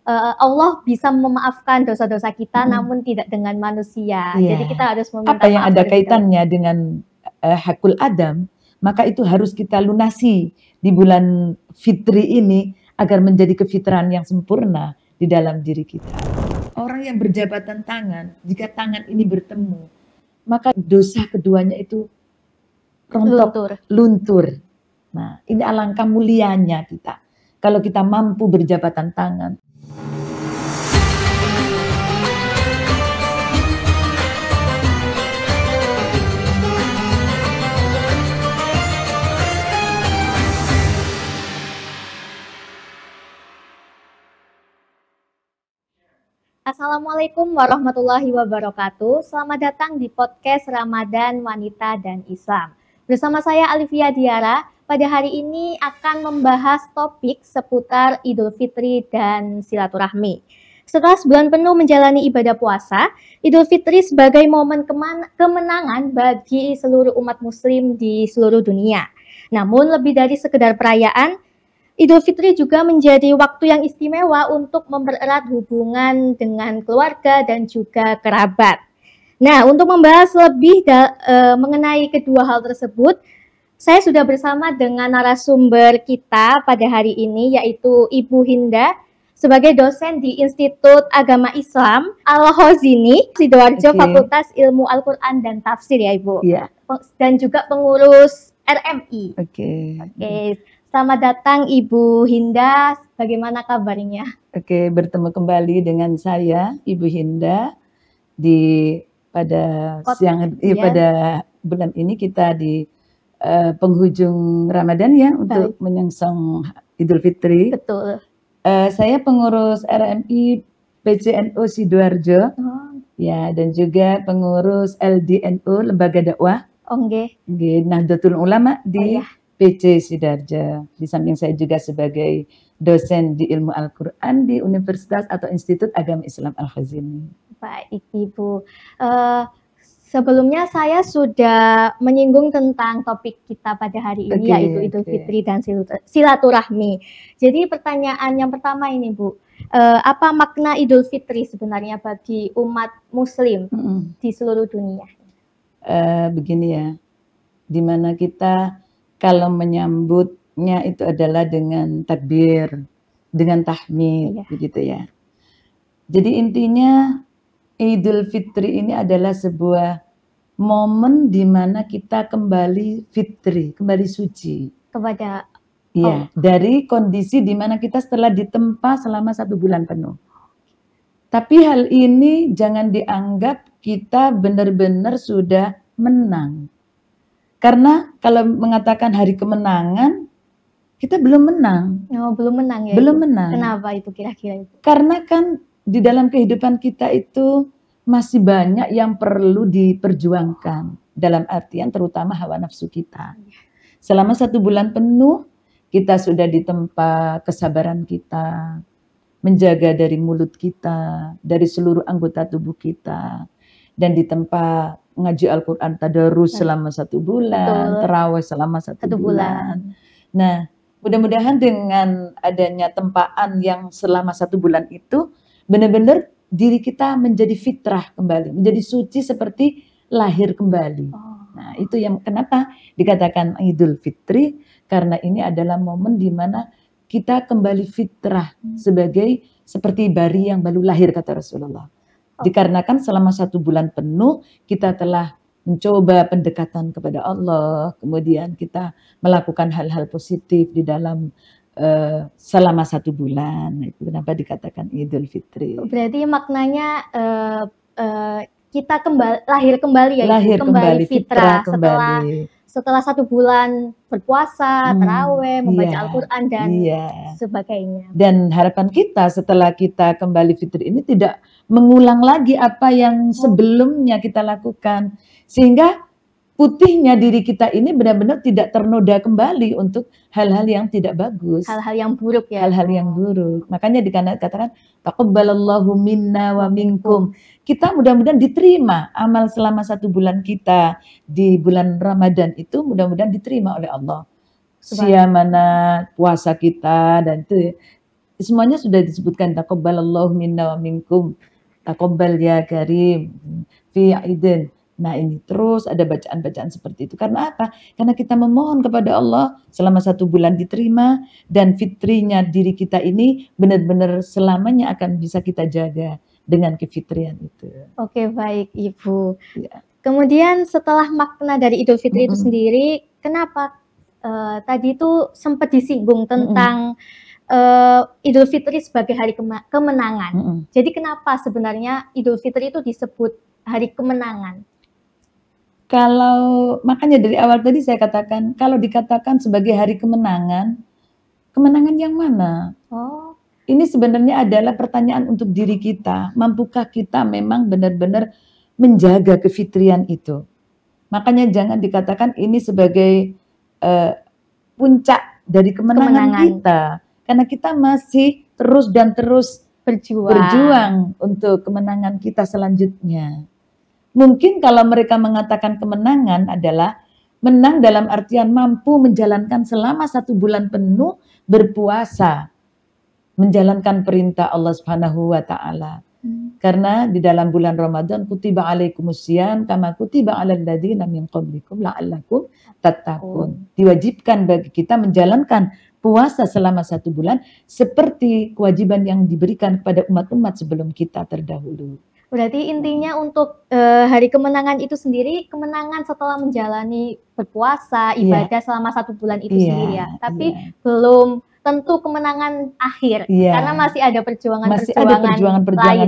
Allah bisa memaafkan dosa-dosa kita, namun tidak dengan manusia. Iya. Jadi kita harus meminta Apa yang maaf ada terlebih kaitannya dengan hakul adam, maka itu harus kita lunasi di bulan fitri ini agar menjadi kefitrahan yang sempurna di dalam diri kita. Orang yang berjabatan tangan, jika tangan ini bertemu, maka dosa keduanya itu rontok, luntur. Nah, ini alangkah mulianya kita. Kalau kita mampu berjabatan tangan. Assalamualaikum warahmatullahi wabarakatuh. Selamat datang di podcast Ramadan Wanita dan Islam. Bersama saya Alivia Diara, pada hari ini akan membahas topik seputar Idul Fitri dan silaturahmi. Setelah sebulan penuh menjalani ibadah puasa, Idul Fitri sebagai momen kemenangan bagi seluruh umat muslim di seluruh dunia. Namun lebih dari sekedar perayaan, Idul Fitri juga menjadi waktu yang istimewa untuk mempererat hubungan dengan keluarga dan juga kerabat. Nah, untuk membahas lebih mengenai kedua hal tersebut, saya sudah bersama dengan narasumber kita pada hari ini, yaitu Ibu Hinda, sebagai dosen di Institut Agama Islam Al-Khazini, Sidoarjo, Fakultas Ilmu Al-Quran dan Tafsir ya Ibu. Iya. Dan juga pengurus RMI. Oke. Selamat datang Ibu Hinda, bagaimana kabarnya? Oke, bertemu kembali dengan saya Ibu Hinda pada bulan ini kita di penghujung Ramadan ya. Untuk menyongsong Idul Fitri. Betul. Saya pengurus RMI PCNU Sidoarjo, ya, dan juga pengurus LDNU Lembaga Dakwah. Nahdlatul Ulama di PC Sidoarjo. Di samping saya juga sebagai dosen di ilmu Al-Quran di Universitas atau Institut Agama Islam Al-Khazini. Baik Ibu, sebelumnya saya sudah menyinggung tentang topik kita pada hari ini, yaitu Idul Fitri dan silaturahmi. Jadi pertanyaan yang pertama ini Bu, apa makna Idul Fitri sebenarnya bagi umat muslim di seluruh dunia? Begini ya, dimana kita kalau menyambutnya itu adalah dengan takbir, dengan tahmid, begitu ya. Jadi intinya Idul Fitri ini adalah sebuah momen di mana kita kembali fitri, kembali suci kepada dari kondisi di mana kita setelah ditempa selama 1 bulan penuh. Tapi hal ini jangan dianggap kita benar-benar sudah menang. Karena kalau mengatakan hari kemenangan, kita belum menang. Belum menang ya? Belum menang. Kenapa itu kira-kira itu? Karena kan di dalam kehidupan kita itu masih banyak yang perlu diperjuangkan. Dalam artian terutama hawa nafsu kita. Selama 1 bulan penuh, kita sudah ditempa kesabaran kita, menjaga dari mulut kita, dari seluruh anggota tubuh kita, dan ditempa ngaji Al-Quran tadarus selama 1 bulan, tarawih selama 1 bulan. Nah, mudah-mudahan dengan adanya tempaan yang selama 1 bulan itu, benar-benar diri kita menjadi fitrah kembali, menjadi suci seperti lahir kembali. Nah, itu yang kenapa dikatakan Idul Fitri, karena ini adalah momen di mana kita kembali fitrah seperti bayi yang baru lahir, kata Rasulullah. Dikarenakan selama 1 bulan penuh kita telah mencoba pendekatan kepada Allah, kemudian kita melakukan hal-hal positif di dalam selama 1 bulan. Itu kenapa dikatakan Idul Fitri. Berarti maknanya kita lahir kembali ya, lahir kembali fitrah setelah 1 bulan berpuasa, taraweh, membaca Al-Quran dan sebagainya. Dan harapan kita setelah kita kembali fitri ini tidak mengulang lagi apa yang sebelumnya kita lakukan. Sehingga putihnya diri kita ini benar-benar tidak ternoda kembali untuk hal-hal yang tidak bagus. Hal-hal yang buruk ya. Hal-hal yang buruk. Makanya dikatakan, taqabbalallahu minna wa minkum. Kita mudah-mudahan diterima amal selama 1 bulan kita di bulan Ramadan itu mudah-mudahan diterima oleh Allah. Siamana puasa kita dan itu semuanya sudah disebutkan, taqabbalallahu minna wa minkum, taqabbal ya karim, fi aidin. Nah ini terus ada bacaan-bacaan seperti itu. Karena apa? Karena kita memohon kepada Allah selama 1 bulan diterima, dan fitrinya diri kita ini benar-benar selamanya akan bisa kita jaga dengan kefitrian itu. Oke, baik Ibu. Ya. Kemudian setelah makna dari Idul Fitri itu sendiri, kenapa tadi itu sempat disinggung tentang Idul Fitri sebagai hari kemenangan. Jadi kenapa sebenarnya Idul Fitri itu disebut hari kemenangan? Kalau makanya dari awal tadi saya katakan, kalau dikatakan sebagai hari kemenangan, kemenangan yang mana? Oh, Ini sebenarnya adalah pertanyaan untuk diri kita. Mampukah kita memang benar-benar menjaga kefitrian itu? Makanya jangan dikatakan ini sebagai puncak dari kemenangan kita. Karena kita masih terus dan terus berjuang untuk kemenangan kita selanjutnya. Mungkin kalau mereka mengatakan kemenangan adalah menang dalam artian mampu menjalankan selama 1 bulan penuh berpuasa, menjalankan perintah Allah Subhanahu wa taala. Karena di dalam bulan Ramadan kutiba alaikumusiyam kama kutiba alal ladzina min qablikum la'allakum tattaqun. Diwajibkan bagi kita menjalankan puasa selama 1 bulan seperti kewajiban yang diberikan kepada umat-umat sebelum kita terdahulu. Berarti intinya untuk hari kemenangan itu sendiri, kemenangan setelah menjalani berpuasa, ibadah selama 1 bulan itu sendiri ya. Tapi belum tentu kemenangan akhir, karena masih ada perjuangan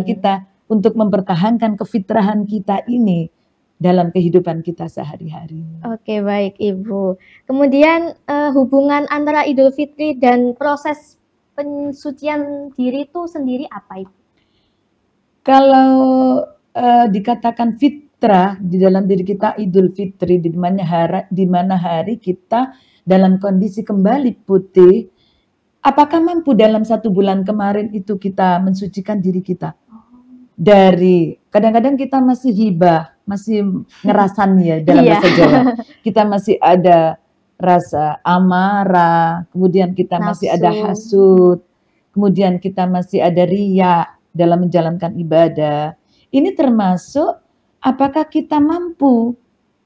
kita untuk mempertahankan kefitrahan kita ini dalam kehidupan kita sehari-hari. Oke, baik Ibu. Kemudian hubungan antara Idul Fitri dan proses pensucian diri itu sendiri apa Ibu? Kalau dikatakan fitrah di dalam diri kita, Idul Fitri di mana hari kita dalam kondisi kembali putih. Apakah mampu dalam 1 bulan kemarin itu kita mensucikan diri kita? Dari kadang-kadang kita masih hibah, masih ngerasan ya dalam bahasa Jawa. Kita masih ada rasa amarah, kemudian kita masih ada hasud, kemudian kita masih ada riya dalam menjalankan ibadah. Ini termasuk apakah kita mampu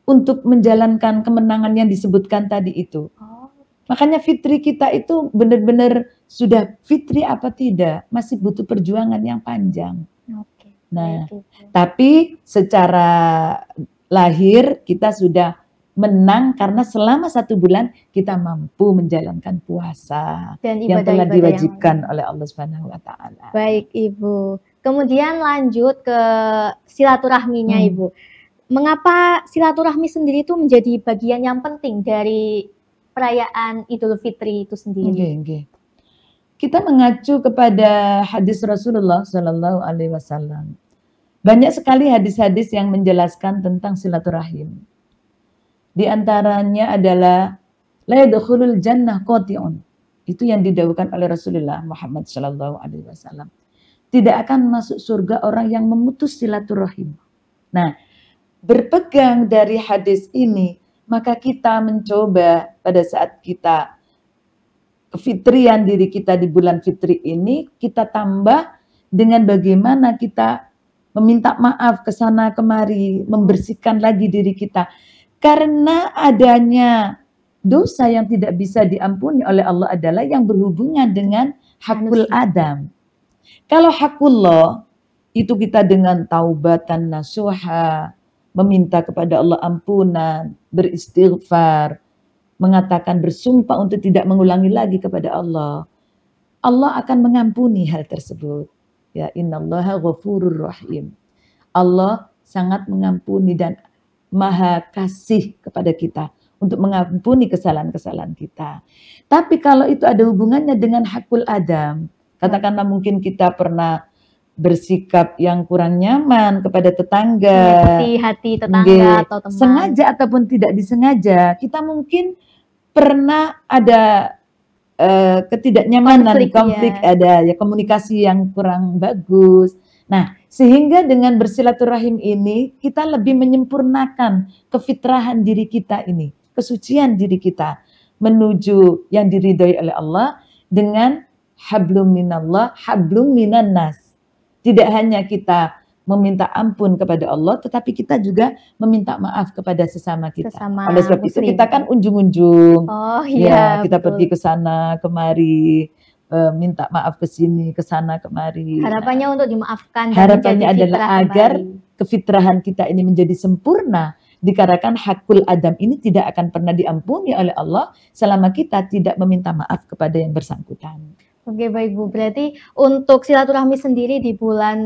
untuk menjalankan kemenangan yang disebutkan tadi itu. Makanya fitri kita itu benar-benar sudah fitri apa tidak, masih butuh perjuangan yang panjang. Nah, tapi secara lahir kita sudah menang karena selama 1 bulan kita mampu menjalankan puasa dan yang telah diwajibkan oleh Allah Subhanahu wa taala. Baik Ibu. Kemudian lanjut ke silaturahminya Ibu. Mengapa silaturahmi sendiri itu menjadi bagian yang penting dari perayaan Idul Fitri itu sendiri? Kita mengacu kepada hadis Rasulullah Shallallahu Alaihi Wasallam. Banyak sekali hadis-hadis yang menjelaskan tentang silaturahim. Di antaranya adalah la yadkhulul jannah qati'un. Itu yang didhawuhkan oleh Rasulullah Muhammad Shallallahu Alaihi Wasallam. Tidak akan masuk surga orang yang memutus silaturahim. Nah, berpegang dari hadis ini, maka kita mencoba pada saat kita kefitrian diri kita di bulan fitri ini, kita tambah dengan bagaimana kita meminta maaf ke sana kemari, membersihkan lagi diri kita. Karena adanya dosa yang tidak bisa diampuni oleh Allah adalah yang berhubungan dengan hakul Adam. Kalau hakullah, itu kita dengan taubatan nasuha, meminta kepada Allah ampunan, beristighfar, mengatakan bersumpah untuk tidak mengulangi lagi kepada Allah. Allah akan mengampuni hal tersebut. Ya, innallaha ghafurur rahim. Allah sangat mengampuni dan maha kasih kepada kita untuk mengampuni kesalahan-kesalahan kita. Tapi kalau itu ada hubungannya dengan hakul Adam, katakanlah mungkin kita pernah bersikap yang kurang nyaman kepada tetangga, hati tetangga atau teman, sengaja ataupun tidak disengaja, kita mungkin pernah ada ketidaknyamanan, konflik ada ya, komunikasi yang kurang bagus. Nah, sehingga dengan bersilaturahim ini kita lebih menyempurnakan kefitrahan diri kita ini, kesucian diri kita menuju yang diridhoi oleh Allah dengan hablum minallah, hablum minan nas. Tidak hanya kita meminta ampun kepada Allah, tetapi kita juga meminta maaf kepada sesama kita. Sesama Oleh sebab itu muslim. kita kan unjung-unjung. Oh Ya, iya, kita betul. pergi ke sana kemari, minta maaf ke sini, ke sana kemari. Harapannya untuk dimaafkan dan Harapannya menjadi adalah fitrah agar kembali. kefitrahan kita ini menjadi sempurna, dikarenakan hakul adam ini tidak akan pernah diampuni oleh Allah selama kita tidak meminta maaf kepada yang bersangkutan. Oke, baik Bu. Berarti untuk silaturahmi sendiri di bulan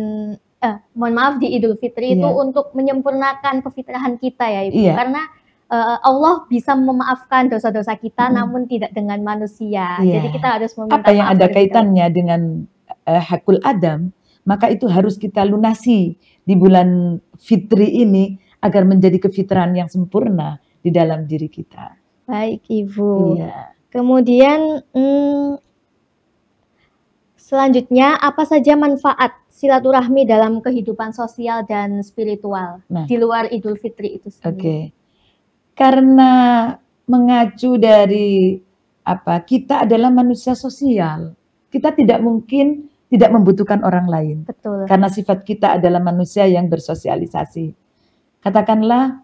mohon maaf di Idul Fitri itu Iya. untuk menyempurnakan kefitrahan kita ya Ibu. Iya. Karena Allah bisa memaafkan dosa-dosa kita Mm-mm. namun tidak dengan manusia. Iya. Jadi kita harus meminta Apa yang maaf ada terlebih dahulu. kaitannya dengan hakul adam, maka itu harus kita lunasi di bulan Fitri ini agar menjadi kefitrahan yang sempurna di dalam diri kita. Baik Ibu. Iya. Kemudian selanjutnya apa saja manfaat silaturahmi dalam kehidupan sosial dan spiritual Nah. di luar Idul Fitri itu sendiri? Oke. Karena mengacu dari kita adalah manusia sosial. Kita tidak mungkin tidak membutuhkan orang lain. Betul. Karena sifat kita adalah manusia yang bersosialisasi. Katakanlah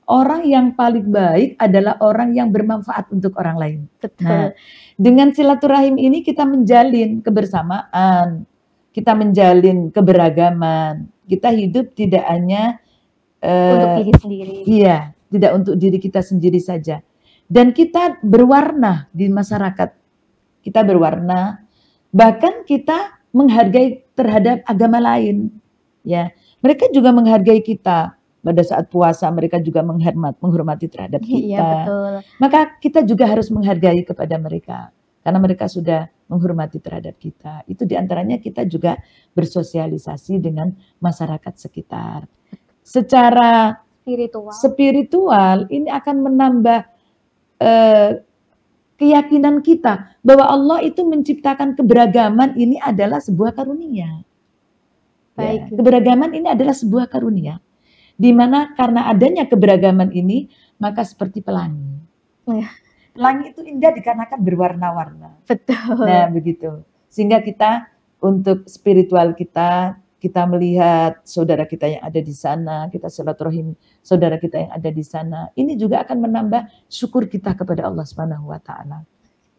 orang yang paling baik adalah orang yang bermanfaat untuk orang lain. Betul. Nah, dengan silaturahim ini kita menjalin kebersamaan, kita menjalin keberagaman. Kita hidup tidak hanya untuk diri sendiri. Iya, tidak untuk diri kita sendiri saja. Dan kita berwarna di masyarakat. Kita berwarna, bahkan kita menghargai terhadap agama lain. Ya, mereka juga menghargai kita. Pada saat puasa mereka juga menghormati terhadap kita. Iya, betul. Maka kita juga harus menghargai kepada mereka. Karena mereka sudah menghormati terhadap kita. Itu diantaranya kita juga bersosialisasi dengan masyarakat sekitar. Secara spiritual ini akan menambah keyakinan kita bahwa Allah itu menciptakan keberagaman ini adalah sebuah karunia. Ya, keberagaman ini adalah sebuah karunia. Di mana karena adanya keberagaman ini maka seperti pelangi. Pelangi itu indah dikarenakan berwarna-warna. Betul. Nah, begitu. Sehingga kita untuk spiritual kita melihat saudara kita yang ada di sana, kita silaturahim saudara kita yang ada di sana. Ini juga akan menambah syukur kita kepada Allah Subhanahu wa taala.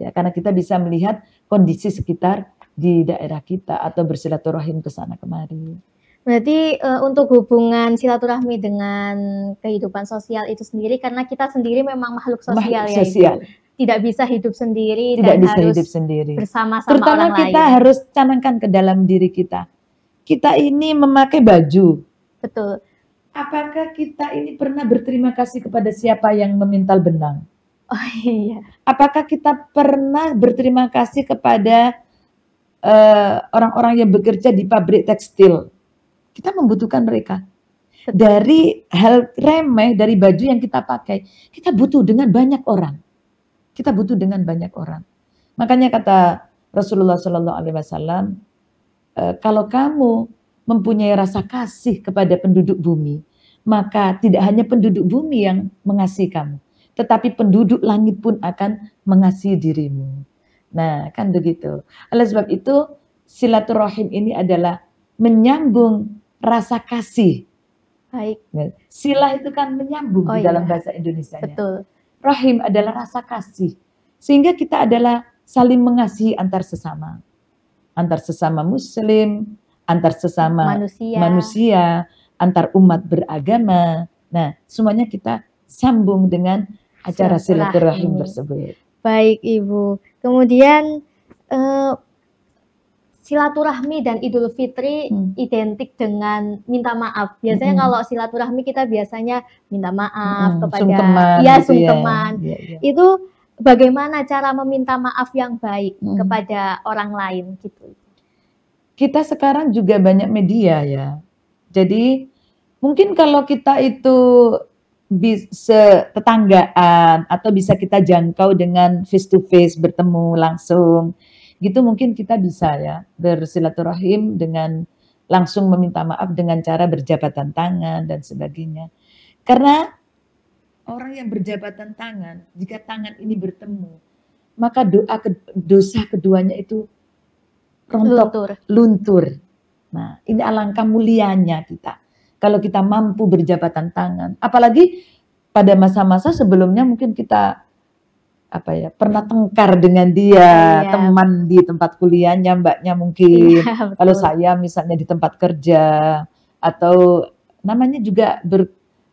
Ya, karena kita bisa melihat kondisi sekitar di daerah kita atau bersilaturahim ke sana kemari. Berarti untuk hubungan silaturahmi dengan kehidupan sosial itu sendiri karena kita sendiri memang makhluk sosial ya Ibu. Tidak bisa hidup sendiri dan harus bersama-sama terutama orang lain. Kita harus canangkan ke dalam diri kita. Kita ini memakai baju. Betul. Apakah kita ini pernah berterima kasih kepada siapa yang memintal benang? Oh iya. Apakah kita pernah berterima kasih kepada orang-orang yang bekerja di pabrik tekstil? Kita membutuhkan mereka. Betul. Dari hal remeh, dari baju yang kita pakai, kita butuh dengan banyak orang. Kita butuh dengan banyak orang. Makanya kata Rasulullah SAW, kalau kamu mempunyai rasa kasih kepada penduduk bumi, maka tidak hanya penduduk bumi yang mengasihi kamu, tetapi penduduk langit pun akan mengasihi dirimu. Nah, kan begitu. Oleh sebab itu, silaturahim ini adalah menyambung rasa kasih. Baik. Sila itu kan menyambung di dalam bahasa Indonesia. Betul. Rahim adalah rasa kasih. Sehingga kita adalah saling mengasihi antar sesama. Antar sesama muslim, antar sesama manusia, antar umat beragama. Nah, semuanya kita sambung dengan acara silaturahim tersebut. Baik Ibu. Kemudian silaturahmi dan Idul Fitri identik dengan minta maaf. Biasanya kalau silaturahmi kita biasanya minta maaf kepada sungkeman. Ya. Itu bagaimana cara meminta maaf yang baik kepada orang lain gitu. Kita sekarang juga banyak media ya. Jadi mungkin kalau kita itu bisa tetanggaan atau bisa kita jangkau dengan face to face, bertemu langsung. Gitu mungkin kita bisa ya bersilaturahim dengan langsung meminta maaf dengan cara berjabatan tangan dan sebagainya. Karena orang yang berjabatan tangan, jika tangan ini bertemu, maka dosa keduanya itu rontok, luntur. Nah, ini alangkah mulianya kita. Kalau kita mampu berjabatan tangan, apalagi pada masa-masa sebelumnya mungkin kita pernah tengkar dengan dia, teman di tempat kuliahnya, mbaknya mungkin. Kalau saya misalnya di tempat kerja atau namanya juga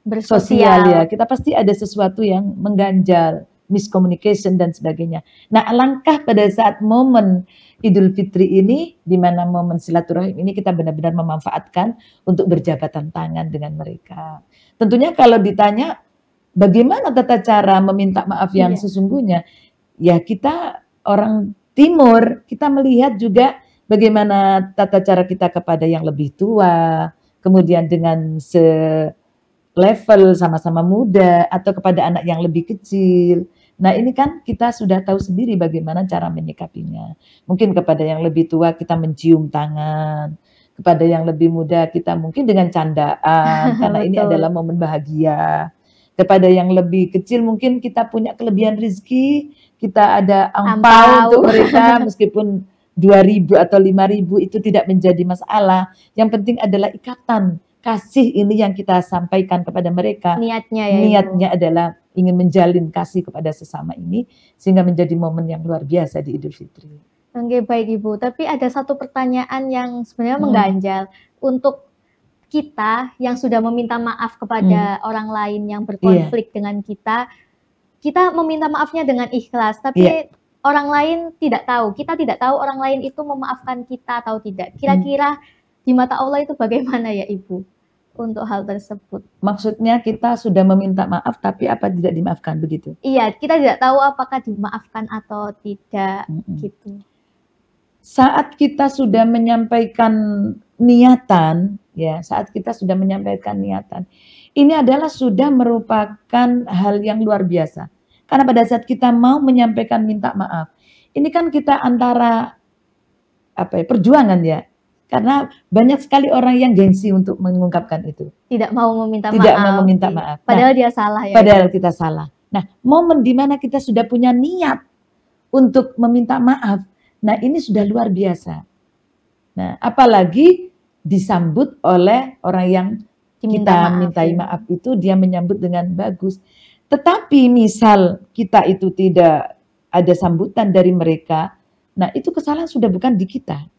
bersosial ya, kita pasti ada sesuatu yang mengganjal, miscommunication dan sebagainya. Nah, alangkah pada saat momen Idul Fitri ini, di mana momen silaturahim ini kita benar-benar memanfaatkan untuk berjabatan tangan dengan mereka. Tentunya kalau ditanya bagaimana tata cara meminta maaf yang sesungguhnya, ya kita orang Timur, kita melihat juga bagaimana tata cara kita kepada yang lebih tua, kemudian dengan level sama-sama muda atau kepada anak yang lebih kecil. Nah, ini kan kita sudah tahu sendiri bagaimana cara menyikapinya. Mungkin kepada yang lebih tua kita mencium tangan, kepada yang lebih muda kita mungkin dengan candaan karena ini adalah momen bahagia. Kepada yang lebih kecil mungkin kita punya kelebihan rezeki, kita ada angpau untuk mereka meskipun 2.000 atau 5.000 itu tidak menjadi masalah. Yang penting adalah ikatan kasih ini yang kita sampaikan kepada mereka. Niatnya adalah ingin menjalin kasih kepada sesama ini sehingga menjadi momen yang luar biasa di Idul Fitri. Oke, baik Ibu. Tapi ada satu pertanyaan yang sebenarnya mengganjal untuk kita yang sudah meminta maaf kepada orang lain yang berkonflik dengan kita. Kita meminta maafnya dengan ikhlas, tapi orang lain tidak tahu. Kita tidak tahu orang lain itu memaafkan kita atau tidak. Kira-kira di mata Allah itu bagaimana ya Ibu? Untuk hal tersebut. Maksudnya kita sudah meminta maaf tapi apa tidak dimaafkan begitu? Iya, kita tidak tahu apakah dimaafkan atau tidak gitu. Saat kita sudah menyampaikan niatan, ya, saat kita sudah menyampaikan niatan, ini adalah sudah merupakan hal yang luar biasa. Karena pada saat kita mau menyampaikan minta maaf, ini kan kita antara perjuangan ya. Karena banyak sekali orang yang gengsi untuk mengungkapkan itu. Tidak mau meminta maaf. Tidak mau meminta maaf. Padahal dia salah ya. Padahal kita salah. Nah, momen di mana kita sudah punya niat untuk meminta maaf. Nah, ini sudah luar biasa. Nah, apalagi disambut oleh orang yang kita mintai maaf itu, dia menyambut dengan bagus. Tetapi misal kita itu tidak ada sambutan dari mereka, nah itu kesalahan sudah bukan di kita.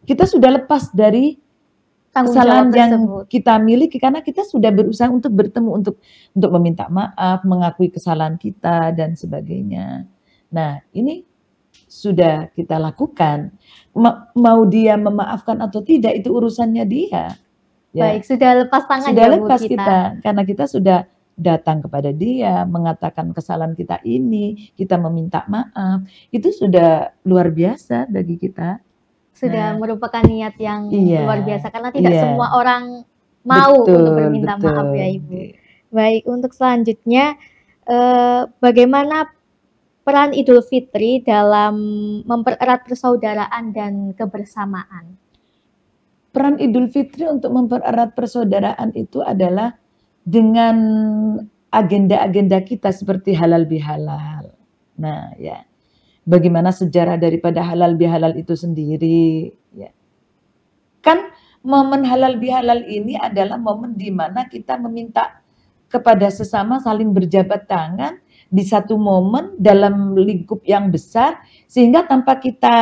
Kita sudah lepas dari kesalahan yang kita miliki karena kita sudah berusaha untuk bertemu, untuk meminta maaf, mengakui kesalahan kita dan sebagainya. Nah, ini sudah kita lakukan. Mau dia memaafkan atau tidak itu urusannya dia. Ya. Baik, sudah lepas tangan. Sudah lepas kita karena kita sudah datang kepada dia, mengatakan kesalahan kita ini, kita meminta maaf. Itu sudah luar biasa bagi kita. Sudah merupakan niat yang luar biasa karena tidak semua orang mau untuk berminta maaf ya Ibu. Baik, untuk selanjutnya bagaimana peran Idul Fitri dalam mempererat persaudaraan dan kebersamaan? Peran Idul Fitri untuk mempererat persaudaraan itu adalah dengan agenda-agenda kita seperti halal bihalal. Nah, ya. Bagaimana sejarah daripada halal bihalal itu sendiri, ya. Kan momen halal bihalal ini adalah momen di mana kita meminta kepada sesama saling berjabat tangan di satu momen dalam lingkup yang besar, sehingga tanpa kita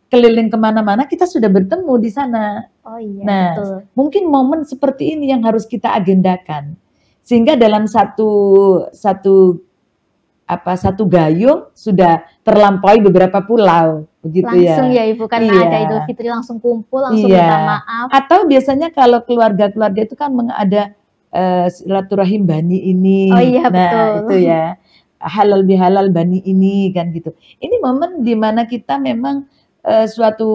keliling kemana-mana kita sudah bertemu di sana. Oh iya, nah, betul. Mungkin momen seperti ini yang harus kita agendakan, sehingga dalam satu gayung sudah terlampaui beberapa pulau, begitu ya. Langsung ya Ibu, karena ada Idul Fitri langsung kumpul, langsung minta maaf. Atau biasanya kalau keluarga-keluarga itu kan ada silaturahim bani ini. Oh iya, nah, betul. Itu ya, halal bihalal bani ini kan gitu. Ini momen di mana kita memang suatu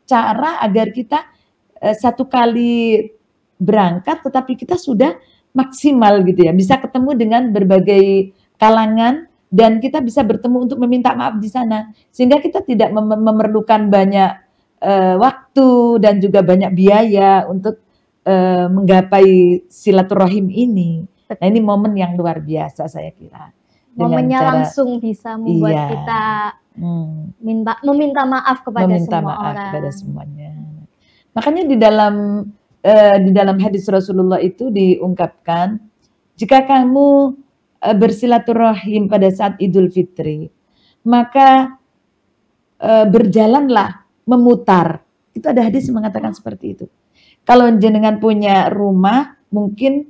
cara agar kita satu kali berangkat, tetapi kita sudah maksimal gitu ya, bisa ketemu dengan berbagai kalangan dan kita bisa bertemu untuk meminta maaf di sana, sehingga kita tidak memerlukan banyak waktu dan juga banyak biaya untuk menggapai silaturahim ini. Nah, ini momen yang luar biasa saya kira. Momennya cara langsung bisa membuat iya. kita meminta maaf kepada Meminta semua maaf orang. kepada semuanya. Makanya di dalam hadis Rasulullah itu diungkapkan, jika kamu bersilaturahim pada saat Idul Fitri, maka berjalanlah memutar. Itu ada hadis yang mengatakan seperti itu. Kalau jenengan punya rumah, mungkin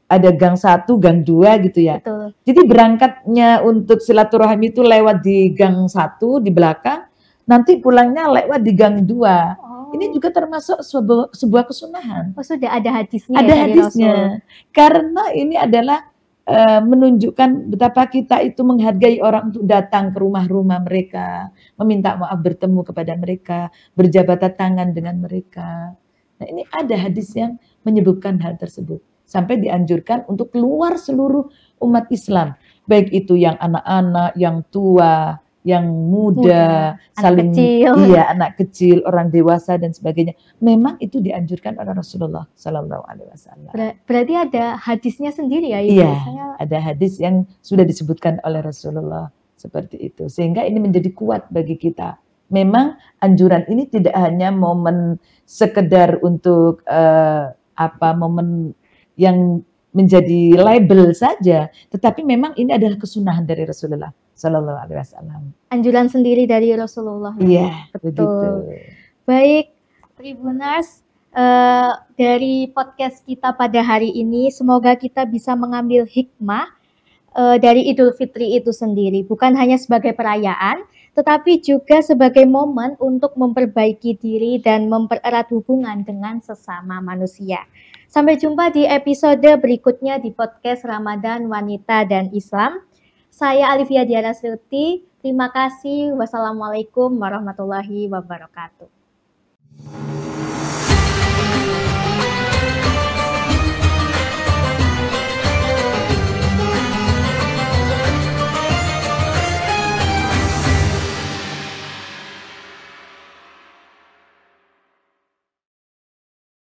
ada gang 1, gang 2 gitu ya. Betul. Jadi berangkatnya untuk silaturahim itu lewat di gang 1 di belakang, nanti pulangnya lewat di gang 2. Oh. Ini juga termasuk sebuah kesunahan. Oh, sudah ada hadisnya Ada ya dari hadisnya. Rasul. Karena ini adalah menunjukkan betapa kita itu menghargai orang untuk datang ke rumah-rumah mereka, meminta maaf, bertemu kepada mereka, berjabat tangan dengan mereka. Nah, ini ada hadis yang menyebutkan hal tersebut. Sampai dianjurkan untuk keluar seluruh umat Islam. Baik itu yang anak-anak, yang tua, yang muda, saling anak kecil, orang dewasa dan sebagainya. Memang itu dianjurkan oleh Rasulullah Sallallahu Alaihi Wasallam. Berarti ada hadisnya sendiri ya? Iya, ada hadis yang sudah disebutkan oleh Rasulullah seperti itu. Sehingga ini menjadi kuat bagi kita. Memang anjuran ini tidak hanya momen sekedar untuk momen yang menjadi label saja, tetapi memang ini adalah kesunahan dari Rasulullah Sallallahu Alaihi Wasallam. Anjuran sendiri dari Rasulullah. Iya, betul. Begitu. Baik, Tribuners, dari podcast kita pada hari ini, semoga kita bisa mengambil hikmah dari Idul Fitri itu sendiri, bukan hanya sebagai perayaan, tetapi juga sebagai momen untuk memperbaiki diri dan mempererat hubungan dengan sesama manusia. Sampai jumpa di episode berikutnya di podcast Ramadan Wanita dan Islam. Saya Alivia Diara Sruti. Terima kasih. Wassalamualaikum warahmatullahi wabarakatuh.